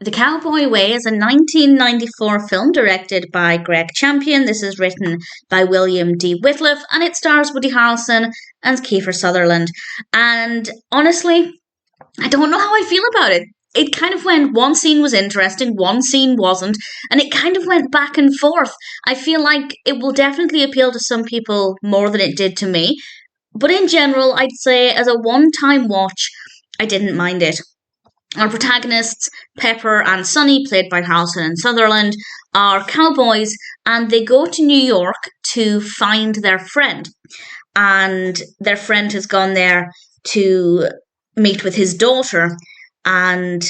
The Cowboy Way is a 1994 film directed by Greg Champion. This is written by William D. Whitliff and it stars Woody Harrelson and Kiefer Sutherland. And honestly, I don't know how I feel about it. It kind of went, one scene was interesting, one scene wasn't, and it kind of went back and forth. I feel like it will definitely appeal to some people more than it did to me. But in general, I'd say as a one time watch, I didn't mind it. Our protagonists, Pepper and Sonny, played by Harrelson and Sutherland, are cowboys and they go to New York to find their friend. And their friend has gone there to meet with his daughter. And,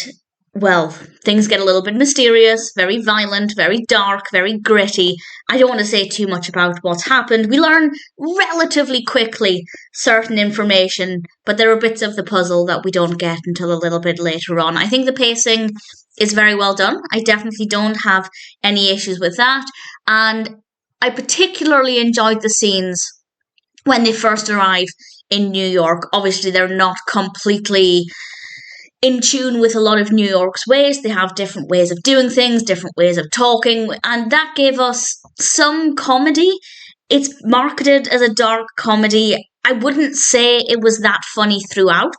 well, things get a little bit mysterious, very violent, very dark, very gritty. I don't want to say too much about what's happened. We learn relatively quickly certain information, but there are bits of the puzzle that we don't get until a little bit later on. I think the pacing is very well done. I definitely don't have any issues with that. And I particularly enjoyed the scenes when they first arrive in New York. Obviously, they're not completely in tune with a lot of New York's ways. They have different ways of doing things, different ways of talking, and that gave us some comedy. It's marketed as a dark comedy. I wouldn't say it was that funny throughout,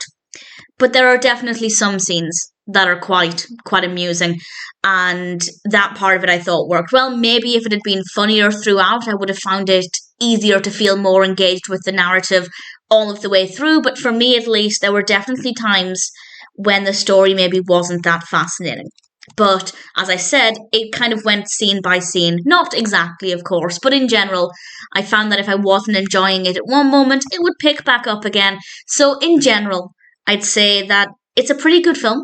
but there are definitely some scenes that are quite amusing, and that part of it I thought worked well. Maybe if it had been funnier throughout, I would have found it easier to feel more engaged with the narrative all of the way through, but for me at least, there were definitely times when the story maybe wasn't that fascinating. But as I said, it kind of went scene by scene. Not exactly, of course, but in general, I found that if I wasn't enjoying it at one moment, it would pick back up again. So, in general, I'd say that it's a pretty good film.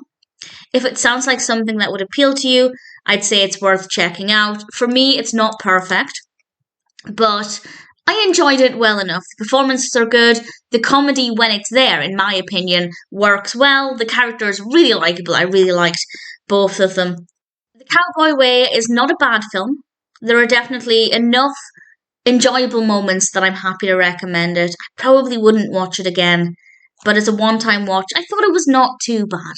If it sounds like something that would appeal to you, I'd say it's worth checking out. For me, it's not perfect, but I enjoyed it well enough. The performances are good. The comedy, when it's there, in my opinion, works well. The characters really likable. I really liked both of them. The Cowboy Way is not a bad film. There are definitely enough enjoyable moments that I'm happy to recommend it. I probably wouldn't watch it again, but as a one time watch, I thought it was not too bad.